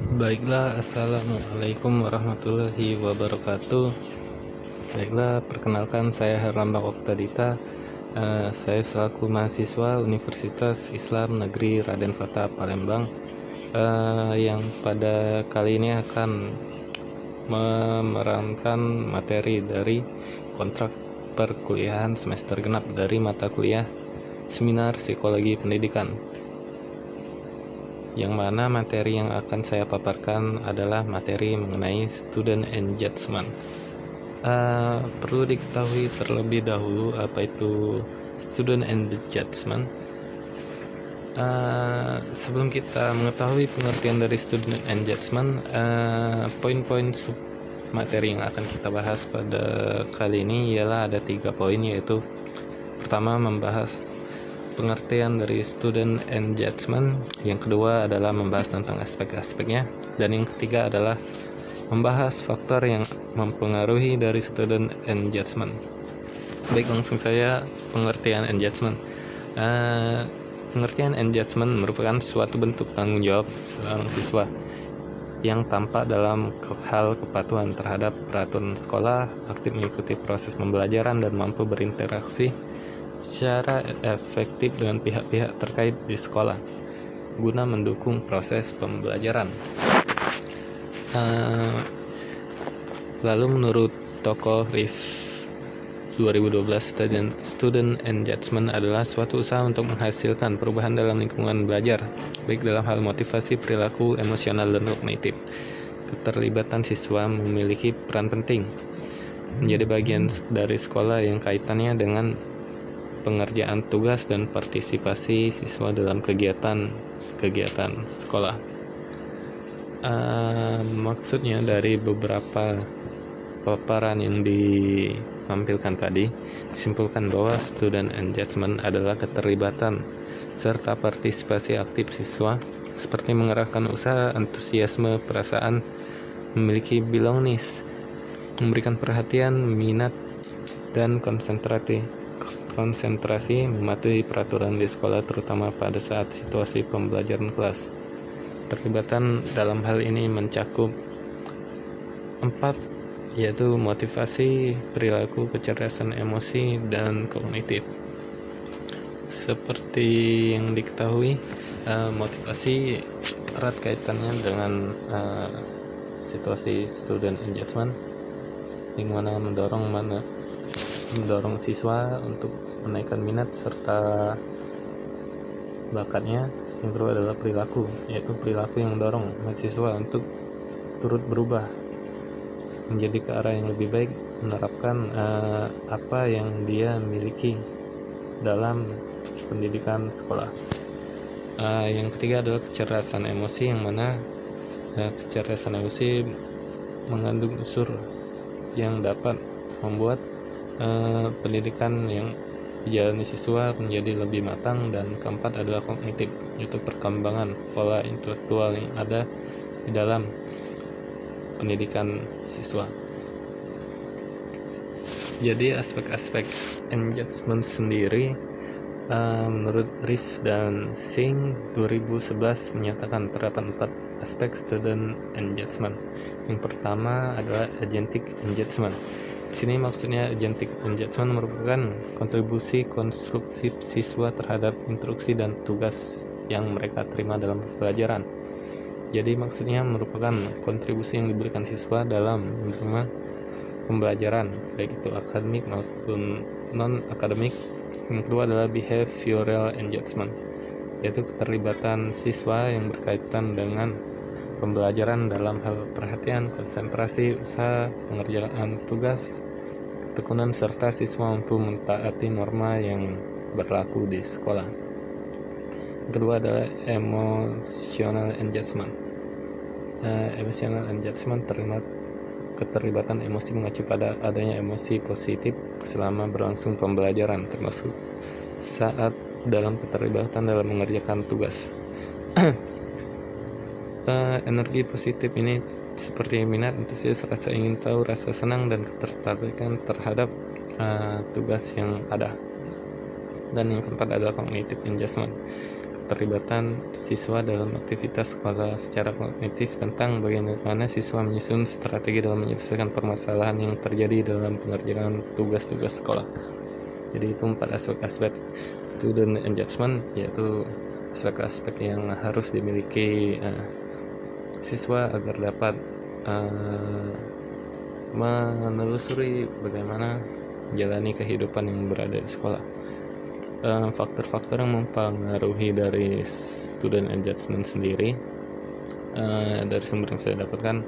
Baiklah, Assalamualaikum warahmatullahi wabarakatuh. Baiklah, perkenalkan saya Herlambang Oktadita. Saya selaku mahasiswa Universitas Islam Negeri Raden Fatah Palembang, yang pada kali ini akan memerankan materi dari kontrak perkuliahan semester genap dari mata kuliah Seminar Psikologi Pendidikan, yang mana materi yang akan saya paparkan adalah materi mengenai student engagement. Perlu diketahui terlebih dahulu apa itu student engagement. Sebelum kita mengetahui pengertian dari student engagement, poin-poin sub materi yang akan kita bahas pada kali ini ialah ada 3 poin, yaitu pertama membahas pengertian dari student engagement, yang kedua adalah membahas tentang aspek-aspeknya, dan yang ketiga adalah membahas faktor yang mempengaruhi dari student engagement. Baik, langsung saja pengertian engagement. Pengertian engagement merupakan suatu bentuk tanggung jawab seorang siswa yang tampak dalam hal kepatuhan terhadap peraturan sekolah, aktif mengikuti proses pembelajaran, dan mampu berinteraksi secara efektif dengan pihak-pihak terkait di sekolah guna mendukung proses pembelajaran. Lalu menurut tokoh RIF 2012, student engagement adalah suatu usaha untuk menghasilkan perubahan dalam lingkungan belajar, baik dalam hal motivasi, perilaku, emosional, dan kognitif. Keterlibatan siswa memiliki peran penting menjadi bagian dari sekolah yang kaitannya dengan pengerjaan tugas dan partisipasi siswa dalam kegiatan sekolah. Maksudnya dari beberapa paparan yang ditampilkan tadi, disimpulkan bahwa student engagement adalah keterlibatan serta partisipasi aktif siswa, seperti mengerahkan usaha, antusiasme, perasaan, memiliki belongingness, memberikan perhatian, minat, dan konsentrasi mematuhi peraturan di sekolah, terutama pada saat situasi pembelajaran kelas. Terlibatan dalam hal ini mencakup 4, yaitu motivasi, perilaku, kecerdasan emosi, dan kognitif. Seperti yang diketahui, motivasi erat kaitannya dengan situasi student engagement, yang mana mendorong siswa untuk menaikkan minat serta bakatnya. Yang kedua adalah perilaku, yaitu perilaku yang mendorong mahasiswa untuk turut berubah menjadi ke arah yang lebih baik, menerapkan apa yang dia miliki dalam pendidikan sekolah. Yang ketiga adalah kecerdasan emosi, yang mana kecerdasan emosi mengandung unsur yang dapat membuat pendidikan yang dijalani siswa menjadi lebih matang. Dan keempat adalah kognitif, yaitu perkembangan pola intelektual yang ada di dalam pendidikan siswa. Jadi aspek-aspek engagement sendiri, menurut RIF dan Singh 2011 menyatakan terdapat 4 aspek student engagement. Yang pertama adalah agentic engagement. Di sini maksudnya agentic engagement merupakan kontribusi konstruktif siswa terhadap instruksi dan tugas yang mereka terima dalam pelajaran. Jadi maksudnya merupakan kontribusi yang diberikan siswa dalam menerima pembelajaran, baik itu akademik maupun non-akademik. Yang kedua adalah behavioral engagement, yaitu keterlibatan siswa yang berkaitan dengan pembelajaran dalam hal perhatian, konsentrasi, usaha, pengerjaan tugas, ketekunan, serta siswa mampu mentaati norma yang berlaku di sekolah. Yang kedua adalah emotional engagement. Emotional engagement terlibat keterlibatan emosi mengacu pada adanya emosi positif selama berlangsung pembelajaran, termasuk saat dalam keterlibatan dalam mengerjakan tugas. Energi positif ini seperti minat, antusias, rasa ingin tahu, rasa senang, dan ketertarikan terhadap tugas yang ada. Dan yang keempat adalah cognitive engagement. keterlibatan siswa dalam aktivitas sekolah secara kognitif tentang bagaimana siswa menyusun strategi dalam menyelesaikan permasalahan yang terjadi dalam pengerjaan tugas-tugas sekolah. Jadi itu 4 aspek-aspek student engagement, yaitu aspek-aspek yang harus dimiliki siswa agar dapat menelusuri bagaimana menjalani kehidupan yang berada di sekolah. Faktor-faktor yang mempengaruhi dari student engagement sendiri, dari sumber yang saya dapatkan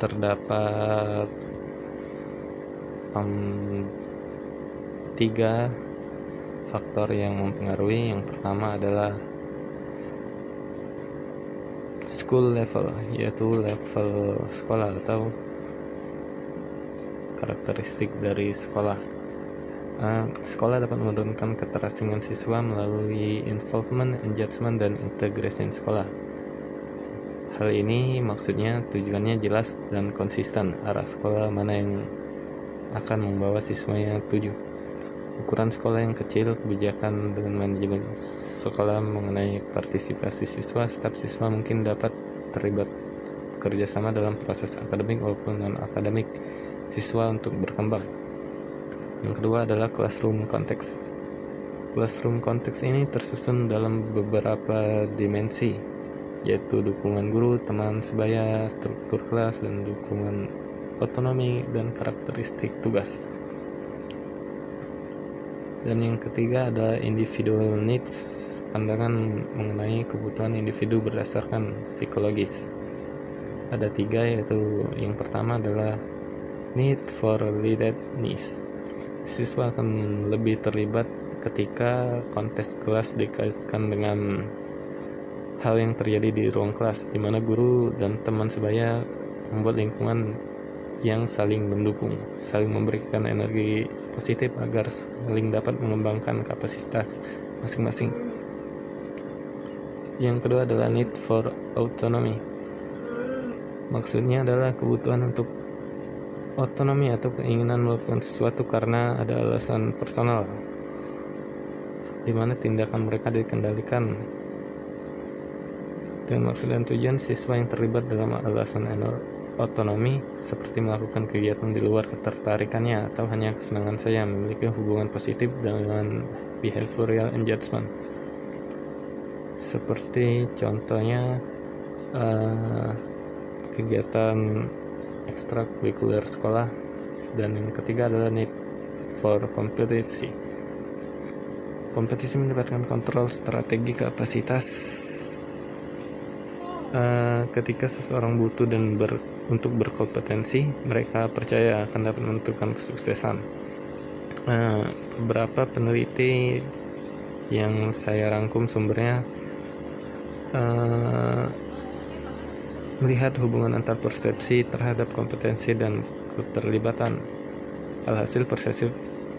terdapat 3 faktor yang mempengaruhi. Yang pertama adalah school level, yaitu level sekolah atau karakteristik dari sekolah. Sekolah dapat menurunkan keterasingan siswa melalui involvement, engagement, dan integration sekolah. Hal ini maksudnya tujuannya jelas dan konsisten, arah sekolah mana yang akan membawa siswanya tuju. Ukuran sekolah yang kecil, kebijakan dengan manajemen sekolah mengenai partisipasi siswa, setiap siswa mungkin dapat terlibat bekerja sama dalam proses akademik maupun non-akademik siswa untuk berkembang. Yang kedua adalah classroom context. Classroom context ini tersusun dalam beberapa dimensi, yaitu dukungan guru, teman sebaya, struktur kelas, dan dukungan otonomi dan karakteristik tugas. Dan yang ketiga adalah individual needs, pandangan mengenai kebutuhan individu berdasarkan psikologis. Ada 3, yaitu yang pertama adalah need for relatedness. Siswa akan lebih terlibat ketika konteks kelas dikaitkan dengan hal yang terjadi di ruang kelas, di mana guru dan teman sebaya membuat lingkungan yang saling mendukung, saling memberikan energi positif agar saling dapat mengembangkan kapasitas masing-masing. Yang kedua adalah need for autonomy. Maksudnya adalah kebutuhan untuk otonomi atau keinginan melakukan sesuatu karena ada alasan personal, di mana tindakan mereka dikendalikan dengan maksud dan tujuan. Siswa yang terlibat dalam alasan otonomi seperti melakukan kegiatan di luar ketertarikannya atau hanya kesenangan saja memiliki hubungan positif dengan behavioral engagement. Seperti contohnya kegiatan ekstrakurikuler sekolah. Dan yang ketiga adalah need for kompetisi. Kompetisi melibatkan kontrol strategi kapasitas. Ketika seseorang butuh dan untuk berkompetensi, mereka percaya akan dapat menentukan kesuksesan. Beberapa peneliti yang saya rangkum sumbernya melihat hubungan antar persepsi terhadap kompetensi dan keterlibatan. Alhasil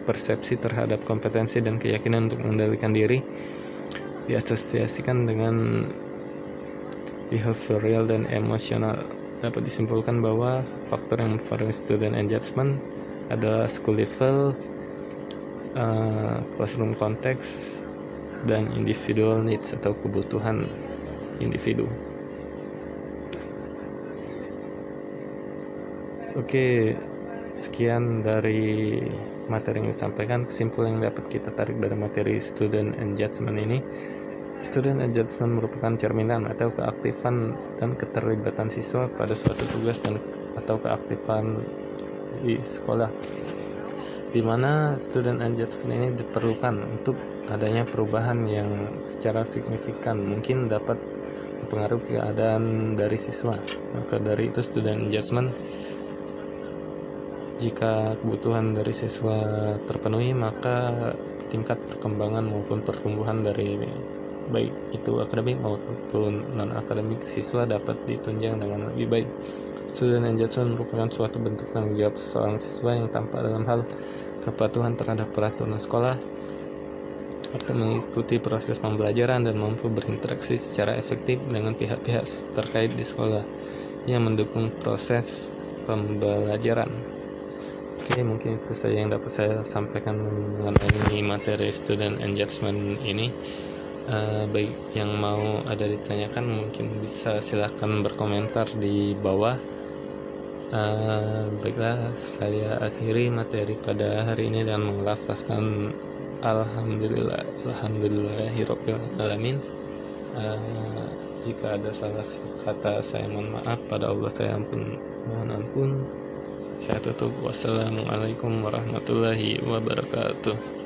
persepsi terhadap kompetensi dan keyakinan untuk mengendalikan diri diasosiasikan dengan behavioral dan emosional. Dapat disimpulkan bahwa faktor yang mempengaruhi student engagement adalah school level, classroom context, dan individual needs atau kebutuhan individu. Oke, sekian dari materi yang disampaikan. Kesimpulan yang dapat kita tarik dari materi student engagement ini, student engagement merupakan cerminan atau keaktifan dan keterlibatan siswa pada suatu tugas atau keaktifan di sekolah, di mana student engagement ini diperlukan untuk adanya perubahan yang secara signifikan mungkin dapat mempengaruhi keadaan dari siswa. Maka dari itu student engagement, jika kebutuhan dari siswa terpenuhi, maka tingkat perkembangan maupun pertumbuhan dari baik itu akademik maupun non-akademik siswa dapat ditunjang dengan lebih baik. Student engagement merupakan suatu bentuk tanggung jawab seorang siswa yang tampak dalam hal kepatuhan terhadap peraturan sekolah, atau mengikuti proses pembelajaran dan mampu berinteraksi secara efektif dengan pihak-pihak terkait di sekolah yang mendukung proses pembelajaran. Oke, mungkin itu saja yang dapat saya sampaikan mengenai materi student engagement ini. Baik yang mau ada ditanyakan mungkin bisa silahkan berkomentar di bawah. Baiklah, saya akhiri materi pada hari ini dan melafazkan alhamdulillahirabbil alamin. Jika ada salah kata saya mohon maaf, pada Allah saya mohon ampun. Saya tutup. Wassalamualaikum warahmatullahi wabarakatuh.